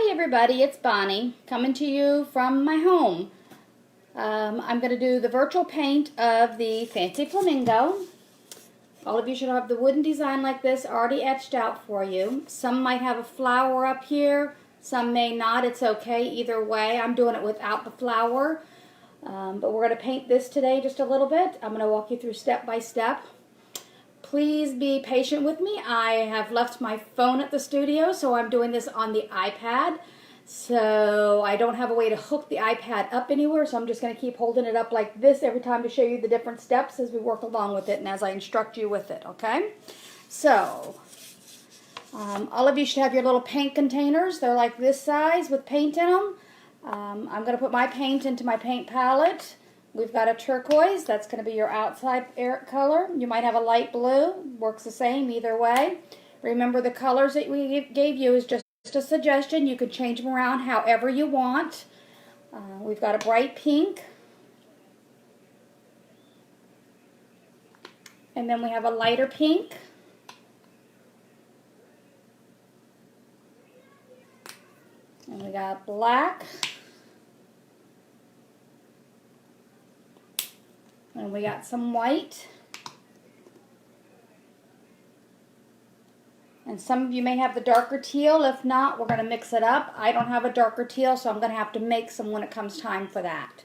Hi everybody, it's Bonnie coming to you from my home. I'm going to do the virtual paint of the Fancy Flamingo. All of you should have the wooden design like this already etched out for you. Some might have a flower up here, some may not. It's okay either way. I'm doing it without the flower. But we're going to paint this today just a little bit. I'm going to walk you through step by step. Please be patient with me. I have left my phone at the studio, so I'm doing this on the iPad. So I don't have a way to hook the iPad up anywhere, so I'm just going to keep holding it up like this every time to show you the different steps as we work along with it and as I instruct you with it, okay? So, all of you should have your little paint containers. They're like this size with paint in them. I'm going to put my paint into my paint palette. We've got a turquoise, that's going to be your outside color. You might have a light blue, works the same either way. Remember, the colors that we gave you is just a suggestion. You can change them around however you want. We've got a bright pink. And then we have a lighter pink. And we got black. And we got some white. And some of you may have the darker teal. If not, we're going to mix it up. I don't have a darker teal, so I'm going to have to make some when it comes time for that.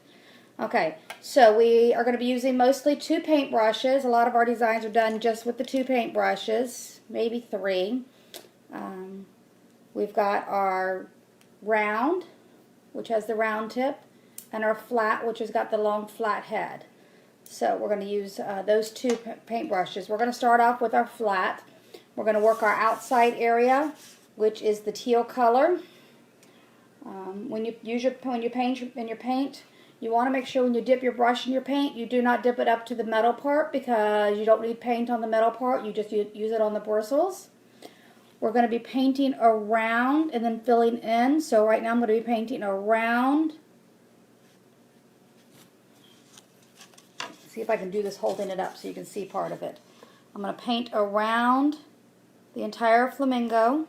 Okay, so we are going to be using mostly 2 paint brushes. A lot of our designs are done just with the 2 paint brushes, maybe 3. We've got our round, which has the round tip, and our flat, which has got the long flat head. So we're going to use those 2 paint brushes. We're going to start off with our flat. We're going to work our outside area, which is the teal color. When you paint in your paint, you want to make sure when you dip your brush in your paint, you do not dip it up to the metal part because you don't need paint on the metal part. You just use it on the bristles. We're going to be painting around and then filling in. So right now I'm going to be painting around. See if I can do this holding it up so you can see part of it. I'm going to paint around the entire flamingo.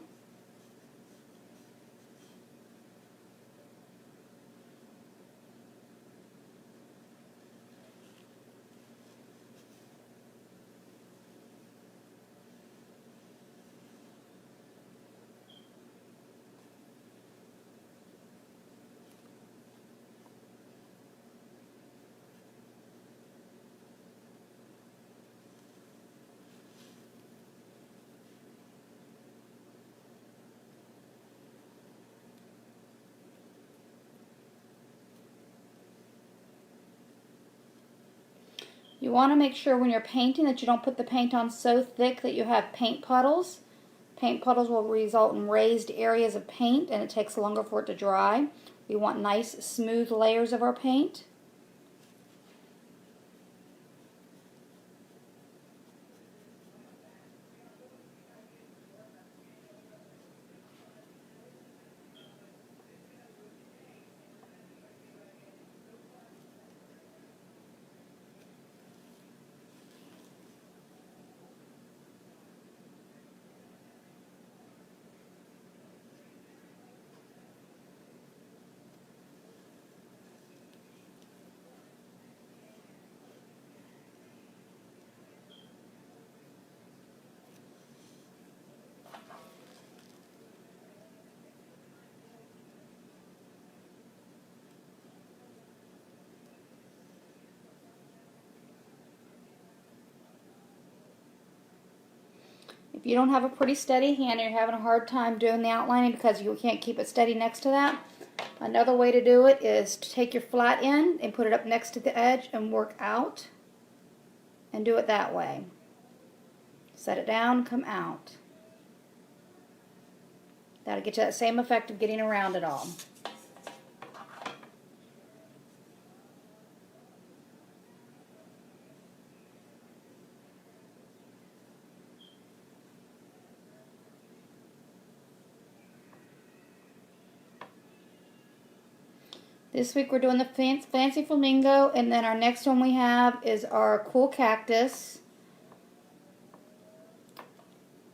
You want to make sure when you're painting that you don't put the paint on so thick that you have paint puddles. Paint puddles will result in raised areas of paint and it takes longer for it to dry. We want nice smooth layers of our paint. If you don't have a pretty steady hand and you're having a hard time doing the outlining because you can't keep it steady next to that, another way to do it is to take your flat end and put it up next to the edge and work out and do it that way. Set it down, come out. That'll get you that same effect of getting around it all. This week we're doing the Fancy Flamingo, and then our next one we have is our Cool Cactus.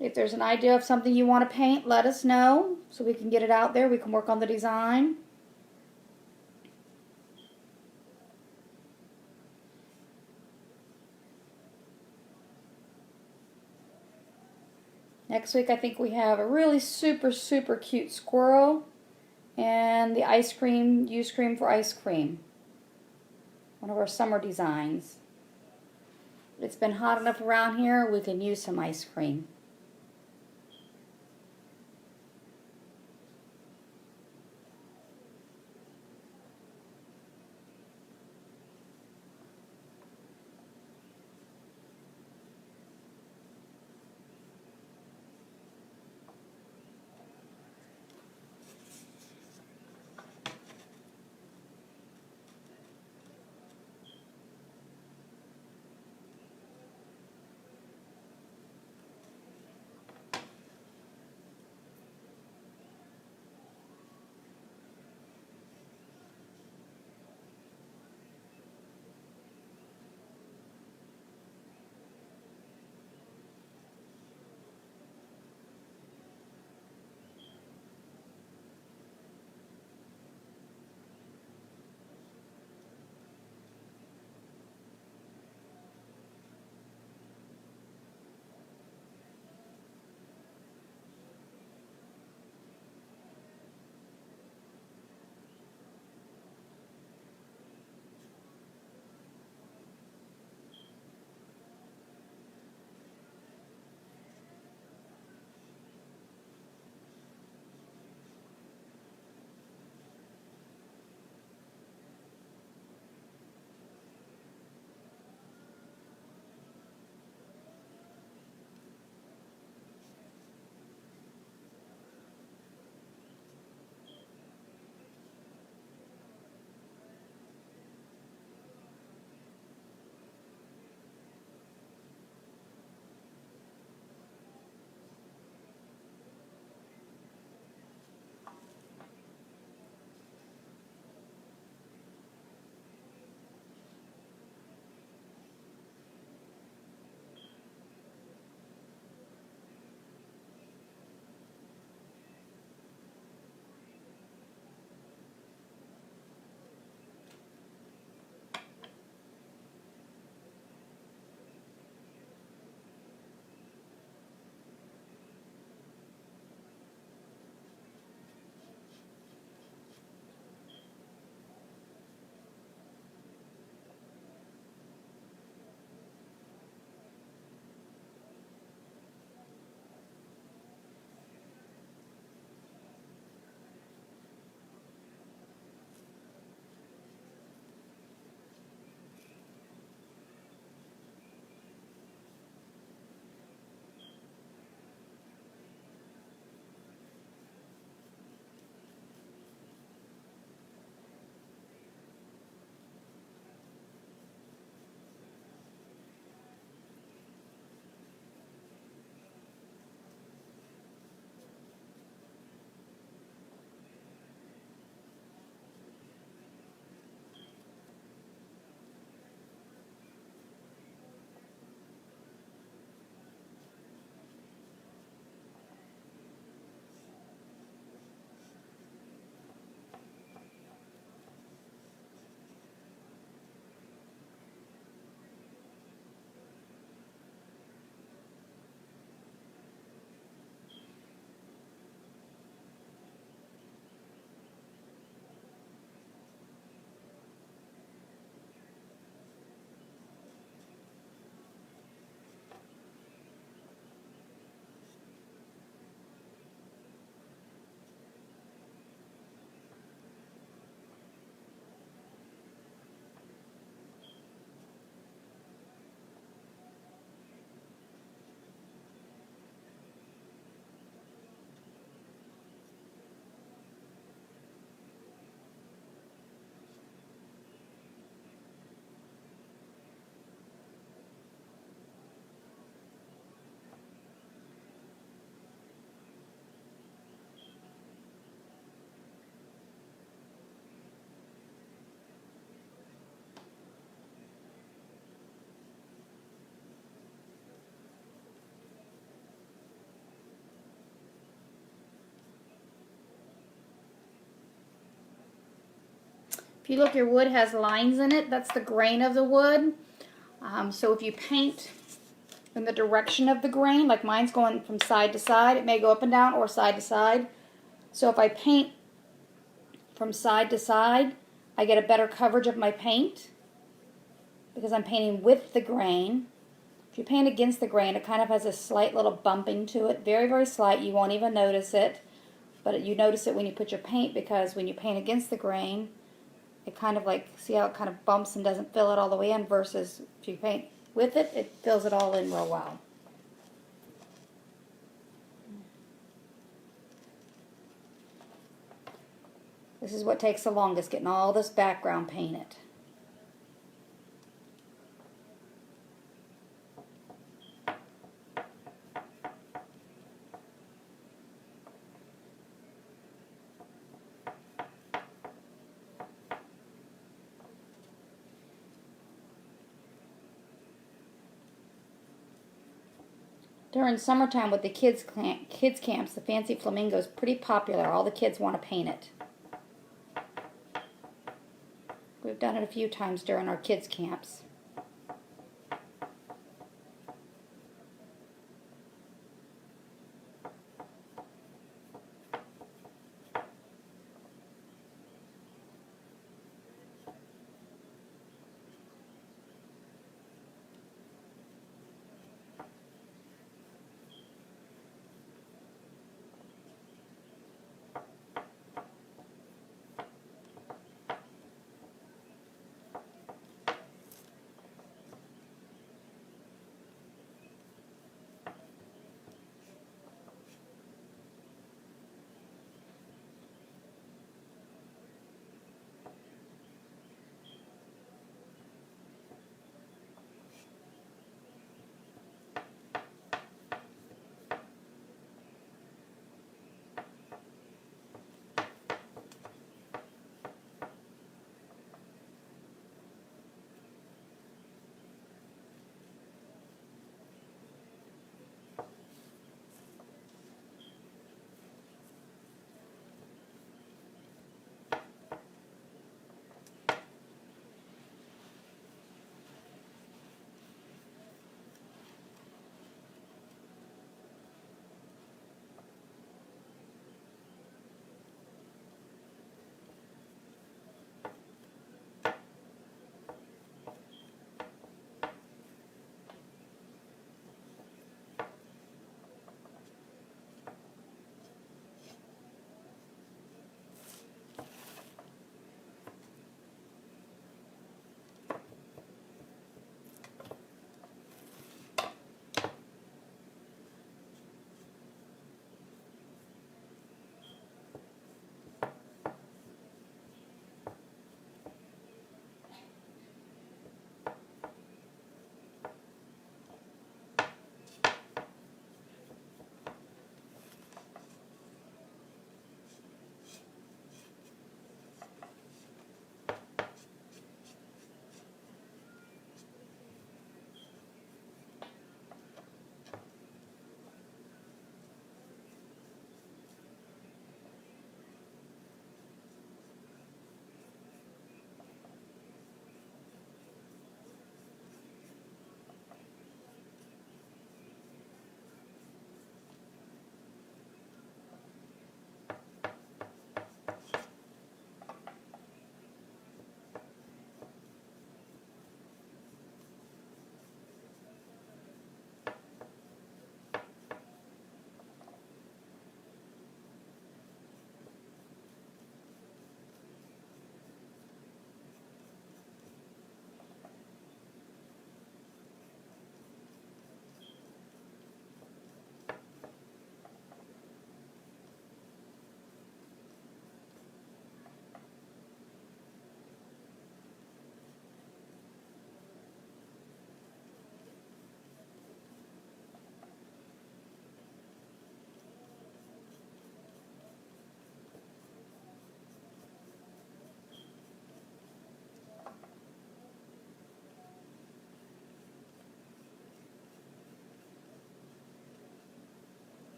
If there's an idea of something you want to paint, let us know so we can get it out there. We can work on the design. Next week I think we have a really super cute squirrel and the ice cream, use cream for ice cream. One of our summer designs. It's been hot enough around here, we can use some ice cream. If you look, your wood has lines in it. That's the grain of the wood. So if you paint in the direction of the grain, like mine's going from side to side, it may go up and down or side to side. So if I paint from side to side, I get a better coverage of my paint because I'm painting with the grain. If you paint against the grain, it kind of has a slight little bumping to it. Very, very slight. You won't even notice it. But you notice it when you put your paint, because when you paint against the grain, it kind of like, see how it kind of bumps and doesn't fill it all the way in, versus if you paint with it, it fills it all in real well. This is what takes the longest, getting all this background painted. During summertime with the kids camps, the Fancy Flamingo is pretty popular. All the kids want to paint it. We've done it a few times during our kids camps.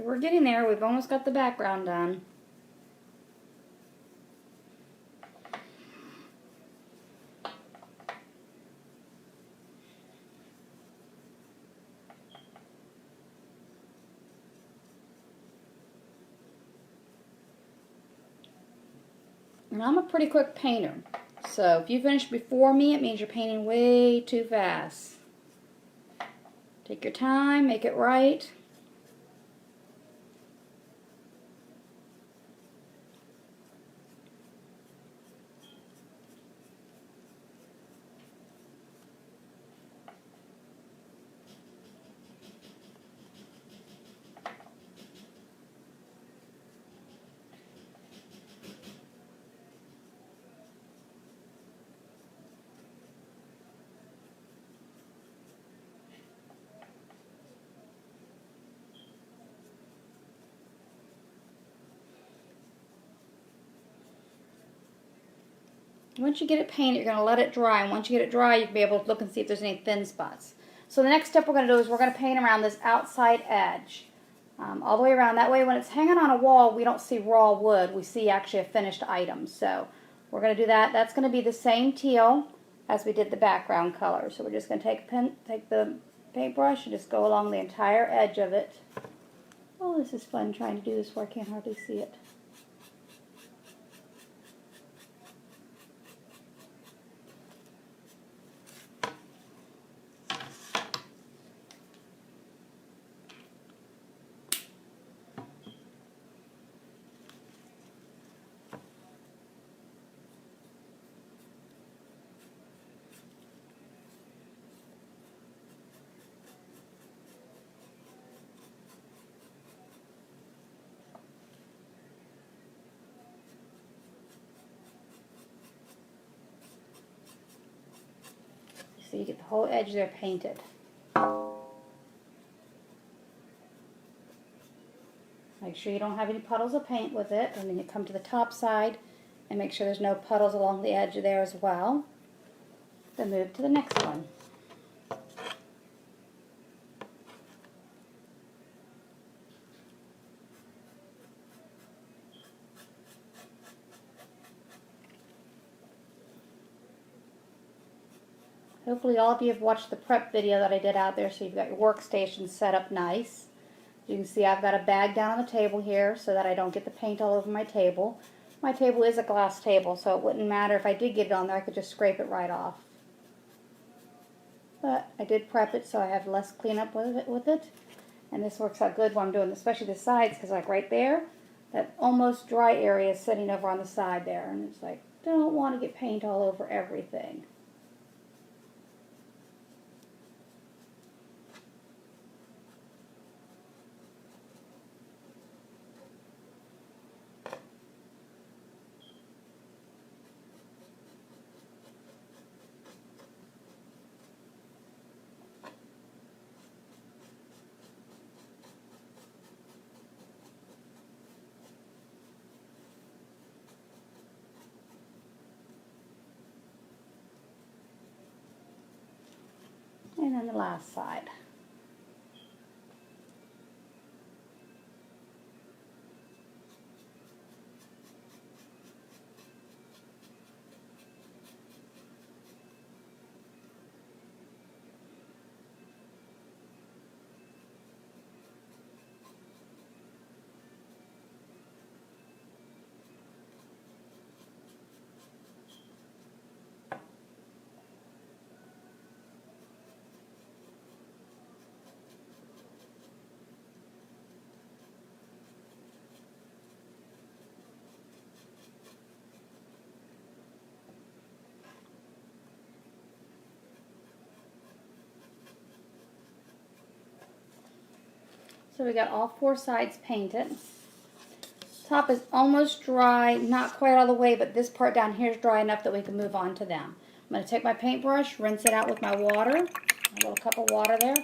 We're getting there. We've almost got the background done. And I'm a pretty quick painter. So if you finish before me, it means you're painting way too fast. Take your time, make it right. Once you get it painted, you're going to let it dry. And once you get it dry, you can be able to look and see if there's any thin spots. So the next step we're going to do is we're going to paint around this outside edge. All the way around. That way when it's hanging on a wall, we don't see raw wood. We see actually a finished item. So we're going to do that. That's going to be the same teal as we did the background color. So we're just going to take the paintbrush and just go along the entire edge of it. Oh, this is fun trying to do this where I can't hardly see it. So you get the whole edge there painted. Make sure you don't have any puddles of paint with it, and then you come to the top side and make sure there's no puddles along the edge there as well. Then move to the next one. Hopefully all of you have watched the prep video that I did out there, so you've got your workstation set up nice. You can see I've got a bag down on the table here so that I don't get the paint all over my table. My table is a glass table, so it wouldn't matter if I did get it on there, I could just scrape it right off. But I did prep it so I have less cleanup with it. And this works out good when I'm doing especially the sides, because like right there, that almost dry area is sitting over on the side there, and it's like, don't want to get paint all over everything. And then the last side. So we got all four sides painted. Top is almost dry, not quite all the way, but this part down here is dry enough that we can move on to them. I'm going to take my paintbrush, rinse it out with my water, a little cup of water there.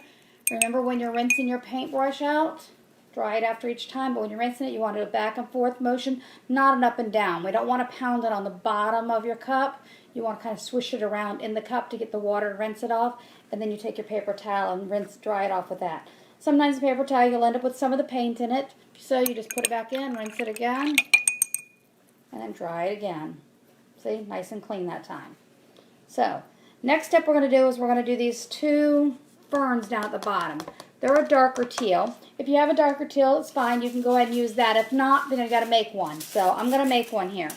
Remember when you're rinsing your paintbrush out, dry it after each time, but when you're rinsing it, you want to do a back and forth motion, not an up and down. We don't want to pound it on the bottom of your cup. You want to kind of swish it around in the cup to get the water and rinse it off, and then you take your paper towel and dry it off with that. Sometimes paper towel, you'll end up with some of the paint in it. So you just put it back in, rinse it again, and then dry it again. See, nice and clean that time. So, next step we're going to do is we're going to do these two ferns down at the bottom. They're a darker teal. If you have a darker teal, it's fine. You can go ahead and use that. If not, then you got to make one. So, I'm going to make one here.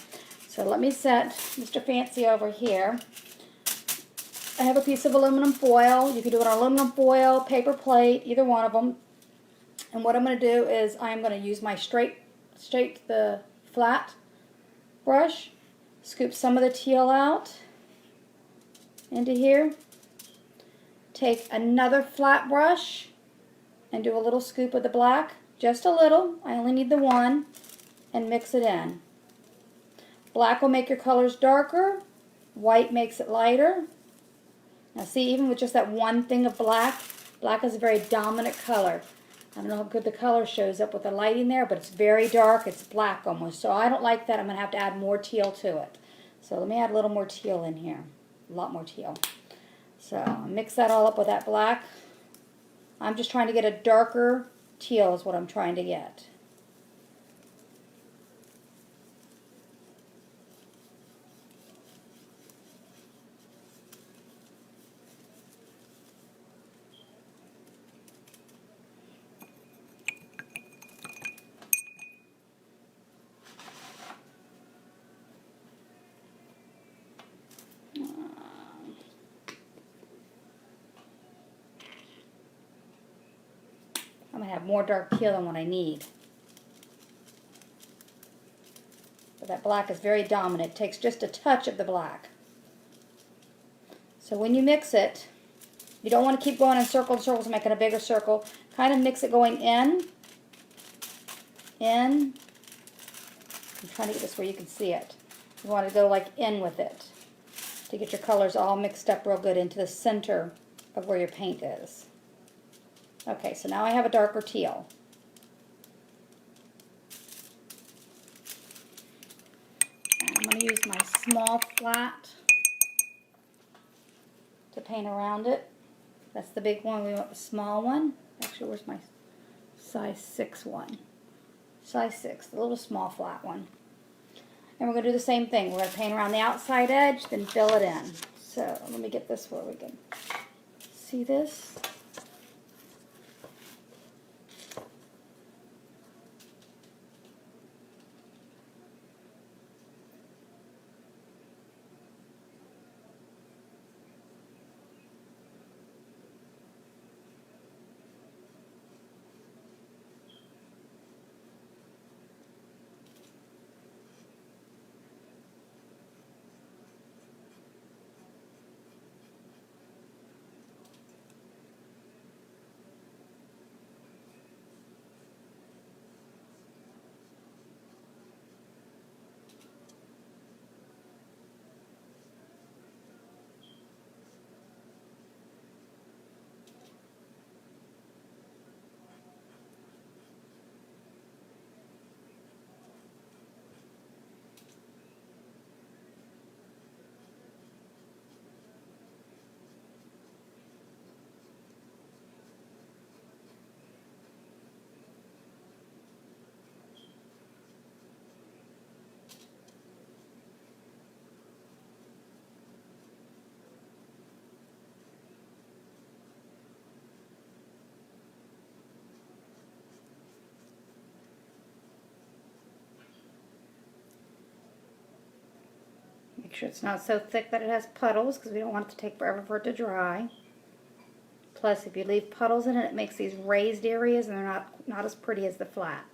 So, let me set Mr. Fancy over here. I have a piece of aluminum foil. You can do it on aluminum foil, paper plate, either one of them. And what I'm going to do is I'm going to use my the flat brush, scoop some of the teal out into here. Take another flat brush and do a little scoop of the black, just a little. I only need the one, and mix it in. Black will make your colors darker. White makes it lighter. Now see, even with just that one thing of black, black is a very dominant color. I don't know how good the color shows up with the lighting there, but it's very dark. It's black almost. So I don't like that. I'm going to have to add more teal to it. So let me add a little more teal in here. A lot more teal. So mix that all up with that black. I'm just trying to get a darker teal is what I'm trying to get. I'm going to have more dark teal than what I need. But that black is very dominant. It takes just a touch of the black. So when you mix it, you don't want to keep going in circles and making a bigger circle. Kind of mix it going in. I'm trying to get this where you can see it. You want to go like in with it to get your colors all mixed up real good into the center of where your paint is. Okay, so now I have a darker teal. And I'm going to use my small flat to paint around it. That's the big one. We want the small one. Actually, where's my size 6 one? Size 6, the little small flat one. And we're going to do the same thing. We're going to paint around the outside edge, then fill it in. So let me get this where we can see this. Make sure it's not so thick that it has puddles, because we don't want it to take forever for it to dry. Plus, if you leave puddles in it, it makes these raised areas, and they're not as pretty as the flat.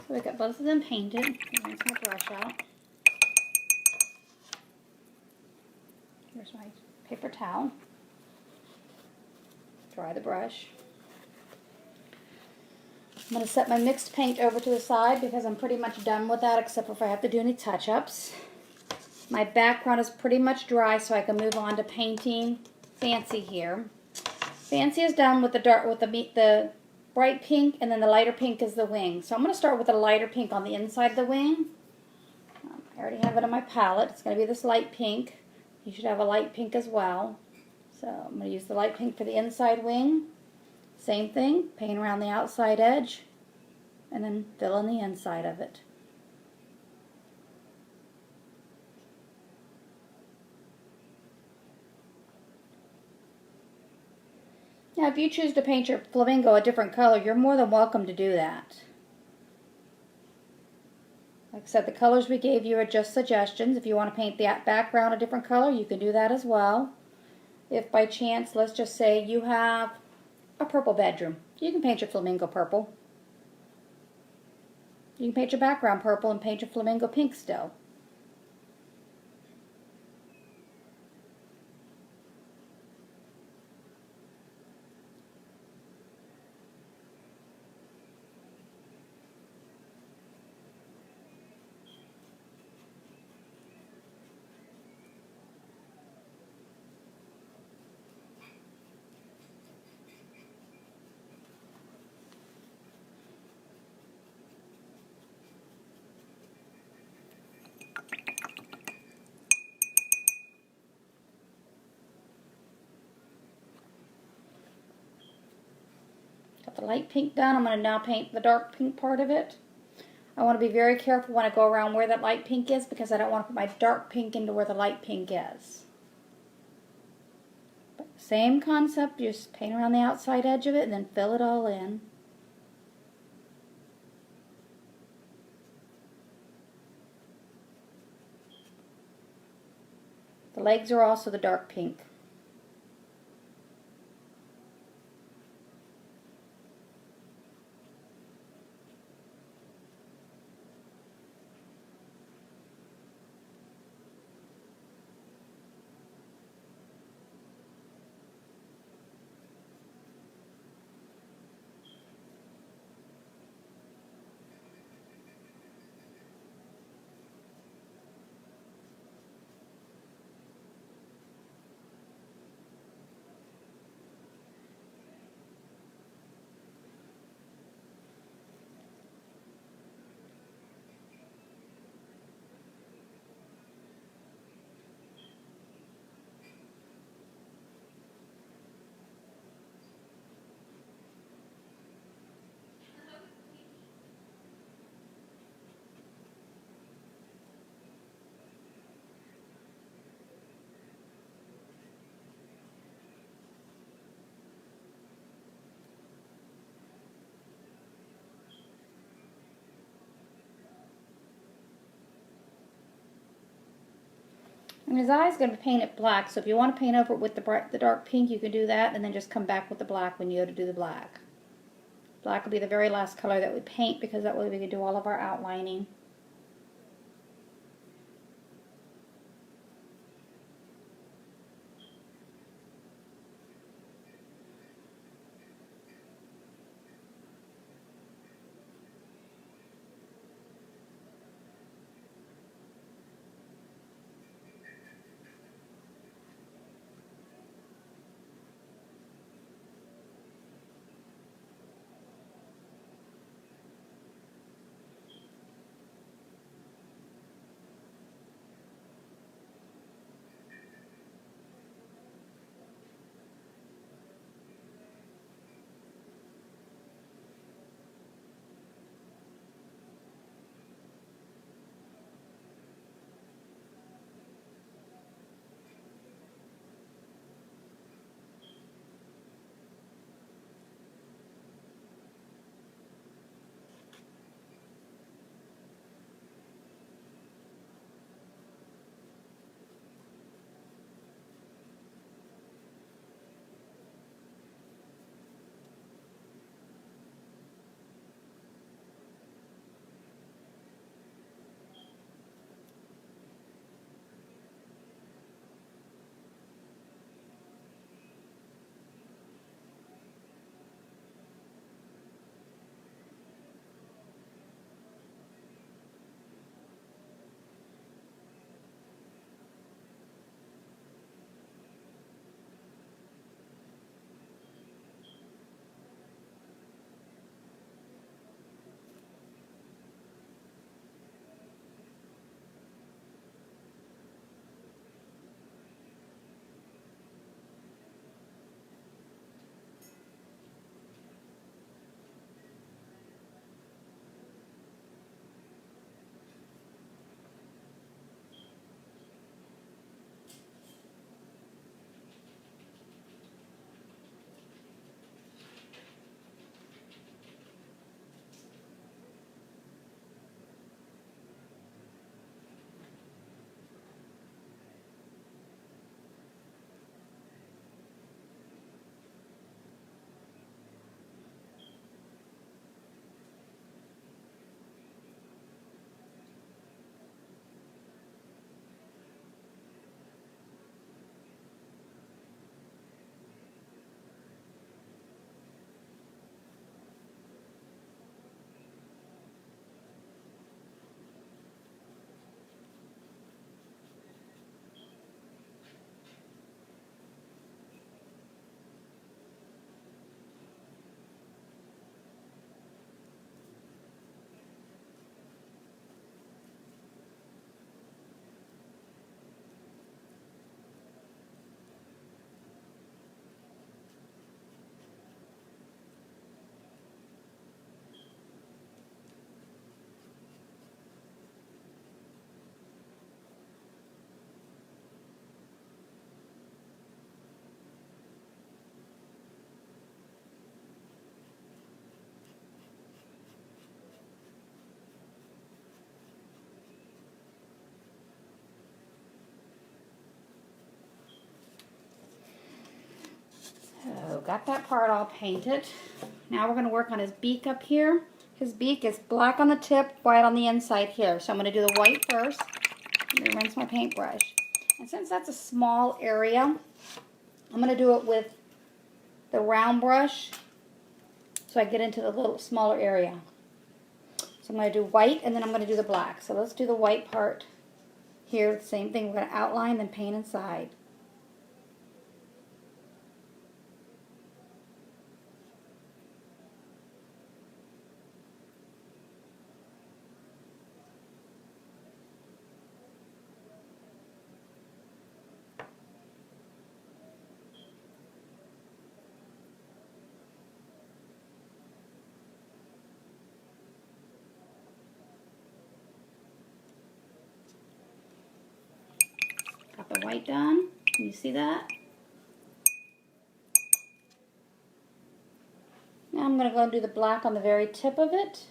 So we got both of them painted. Rinse my brush out. Here's my paper towel. Dry the brush. I'm going to set my mixed paint over to the side because I'm pretty much done with that except for if I have to do any touch-ups. My background is pretty much dry so I can move on to painting Fancy here. Fancy is done with the bright pink, and then the lighter pink is the wing. So I'm going to start with the lighter pink on the inside of the wing. I already have it on my palette. It's going to be this light pink. You should have a light pink as well. So I'm going to use the light pink for the inside wing. Same thing, paint around the outside edge, and then fill in the inside of it. Now, if you choose to paint your flamingo a different color, you're more than welcome to do that. Like I said, the colors we gave you are just suggestions. If you want to paint the background a different color, you can do that as well. If by chance, let's just say you have a purple bedroom, you can paint your flamingo purple. You can paint your background purple and paint your flamingo pink still. Got the light pink done. I'm going to now paint the dark pink part of it. I want to be very careful when I go around where that light pink is because I don't want to put my dark pink into where the light pink is. But same concept, just paint around the outside edge of it and then fill it all in. The legs are also the dark pink. And his eye is going to be painted black, so if you want to paint over it with the dark pink, you can do that, and then just come back with the black when you go to do the black. Black will be the very last color that we paint because that way we can do all of our outlining. got that part all painted. Now we're going to work on his beak up here. His beak is black on the tip, white on the inside here. So I'm going to do the white first. I'm going to rinse my paintbrush. And since that's a small area, I'm going to do it with the round brush so I get into the little smaller area. So I'm going to do white and then I'm going to do the black. So let's do the white part here. The same thing. We're going to outline then paint inside. Got the white done. Can you see that? Now I'm going to go and do the black on the very tip of it.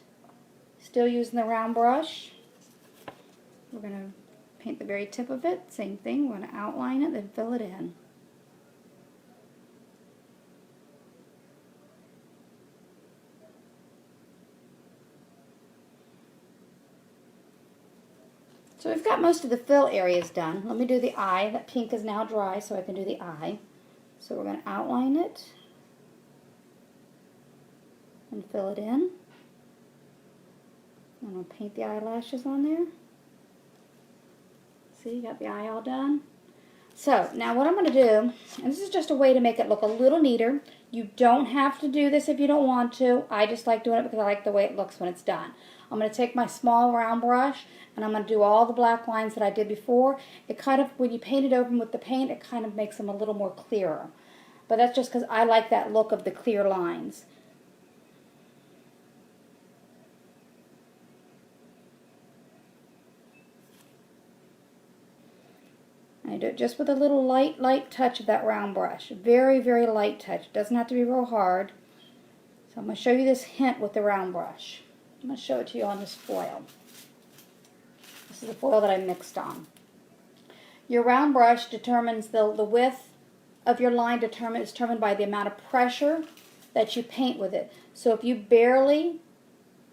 Still using the round brush. We're going to paint the very tip of it. Same thing. We're going to outline it, then fill it in. So we've got most of the fill areas done. Let me do the eye. That pink is now dry, so I can do the eye. So we're going to outline it and fill it in. I'm going to paint the eyelashes on there. See, got the eye all done. So now what I'm going to do, and this is just a way to make it look a little neater. You don't have to do this if you don't want to. I just like doing it because I like the way it looks when it's done. I'm going to take my small round brush and I'm going to do all the black lines that I did before. It kind of, when you paint it over with the paint, it kind of makes them a little more clearer. But that's just because I like that look of the clear lines. I do it just with a little light touch of that round brush. Very, very light touch. It doesn't have to be real hard. So I'm going to show you this hint with the round brush. I'm going to show it to you on this foil. This is the foil that I mixed on. Your round brush determines the width of your line is determined by the amount of pressure that you paint with it. So if you barely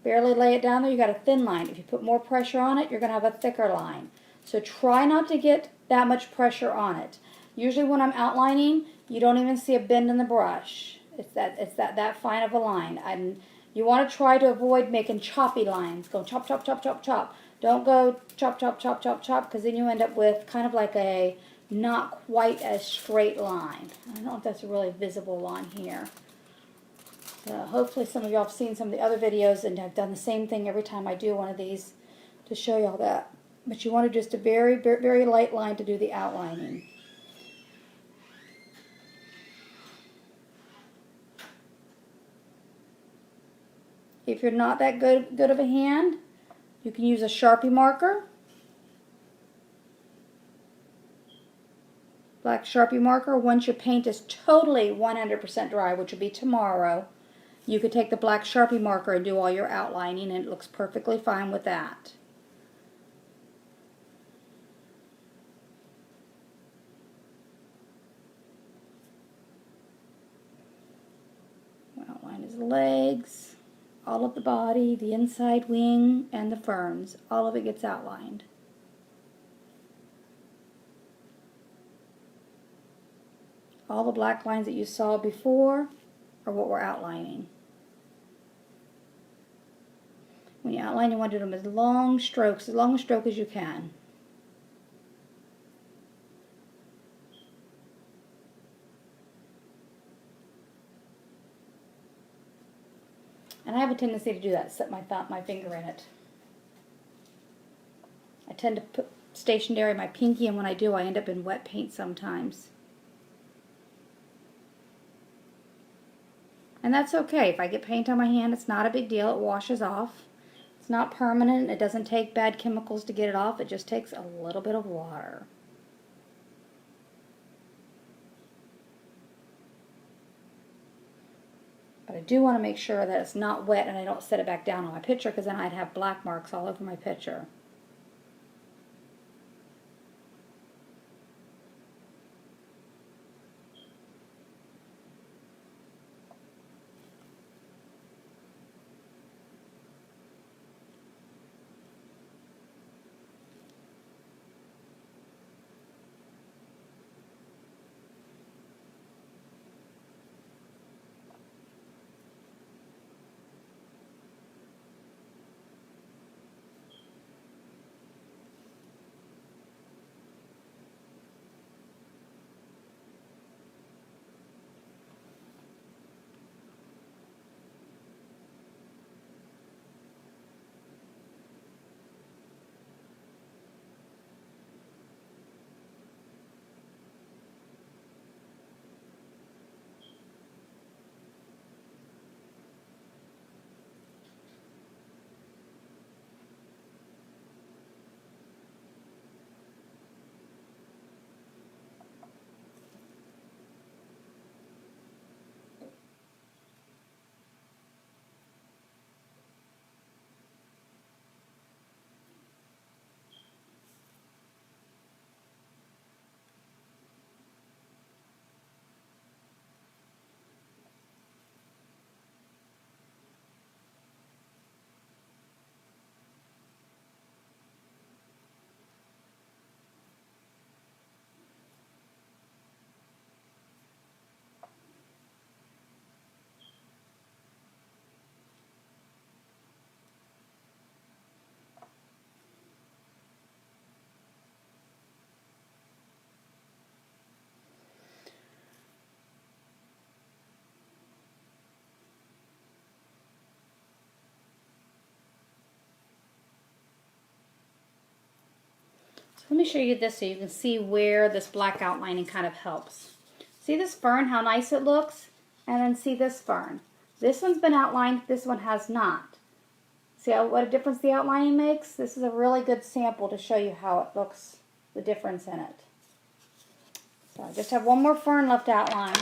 lay it down there, you got a thin line. If you put more pressure on it, you're going to have a thicker line. So try not to get that much pressure on it. Usually when I'm outlining, you don't even see a bend in the brush. It's that fine of a line. And you want to try to avoid making choppy lines. Go chop, chop, chop, chop, chop. Don't go chop, chop, chop, chop, chop, because then you end up with kind of like a not quite as straight line. I don't know if that's really visible on here. So hopefully some of y'all have seen some of the other videos and I've done the same thing every time I do one of these to show y'all that. But you want to just a very, very light line to do the outlining. If you're not that good of a hand, you can use a Sharpie marker. Black Sharpie marker. Once your paint is totally 100% dry, which will be tomorrow, you could take the black Sharpie marker and do all your outlining, and it looks perfectly fine with that. Outline his legs, all of the body, the inside wing, and the ferns. All of it gets outlined. All the black lines that you saw before are what we're outlining. When you outline, you want to do them as long strokes, as long a stroke as you can. And I have a tendency to do that, set my finger in it. I tend to put stationary my pinky, and when I do, I end up in wet paint sometimes. And that's okay. If I get paint on my hand, it's not a big deal. It washes off. It's not permanent. It doesn't take bad chemicals to get it off. It just takes a little bit of water. But I do want to make sure that it's not wet and I don't set it back down on my picture, because then I'd have black marks all over my picture. Let me show you this so you can see where this black outlining kind of helps. See this fern, how nice it looks? And then see this fern. This one's been outlined, this one has not. See what a difference the outlining makes? This is a really good sample to show you how it looks, the difference in it. So I just have one more fern left to outline.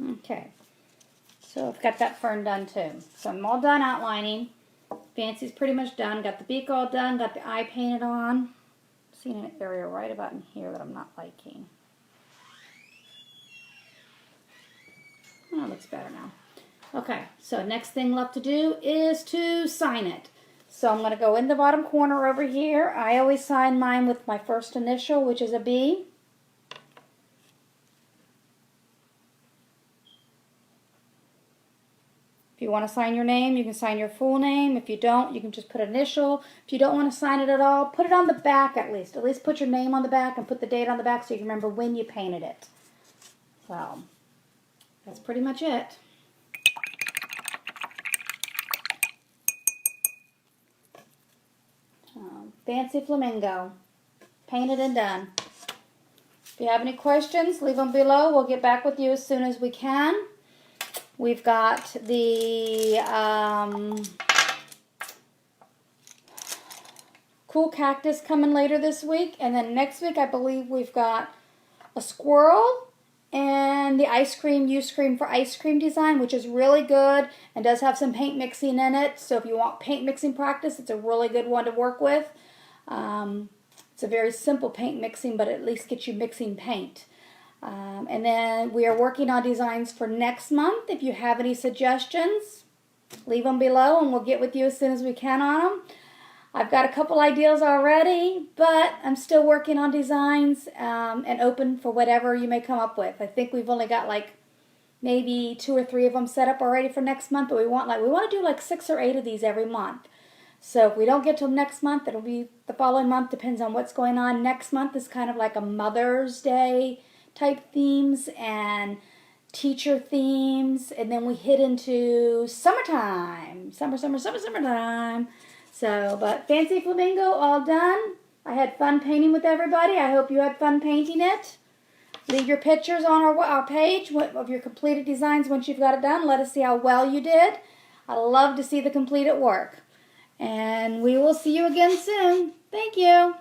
Okay, so I've got that fern done too. So I'm all done outlining. Fancy's pretty much done. Got the beak all done. Got the eye painted on. Seeing an area right about in here that I'm not liking. Oh, it looks better now. Okay, so next thing left to do is to sign it. So I'm going to go in the bottom corner over here. I always sign mine with my first initial, which is a B. If you want to sign your name, you can sign your full name. If you don't, you can just put initial. If you don't want to sign it at all, put it on the back at least. At least put your name on the back and put the date on the back so you can remember when you painted it. So, that's pretty much it. Fancy Flamingo. Painted and done. If you have any questions, leave them below. We'll get back with you as soon as we can. We've got the cool cactus coming later this week. And then next week, I believe we've got a squirrel and the ice cream, U-Scream for ice cream design, which is really good and does have some paint mixing in it. So if you want paint mixing practice, it's a really good one to work with. It's a very simple paint mixing, but at least gets you mixing paint. And then we are working on designs for next month. If you have any suggestions, leave them below and we'll get with you as soon as we can on them. I've got a couple ideas already, but I'm still working on designs and open for whatever you may come up with. I think we've only got like maybe 2 or 3 of them set up already for next month, but we want to do like 6 or 8 of these every month. So if we don't get to them next month, it'll be the following month, depends on what's going on. Next month is kind of like a Mother's Day type themes and teacher themes, and then we hit into summertime. Summertime. So, but Fancy Flamingo all done. I had fun painting with everybody. I hope you had fun painting it. Leave your pictures on our page of your completed designs once you've got it done. Let us see how well you did. I love to see the completed work. And we will see you again soon. Thank you.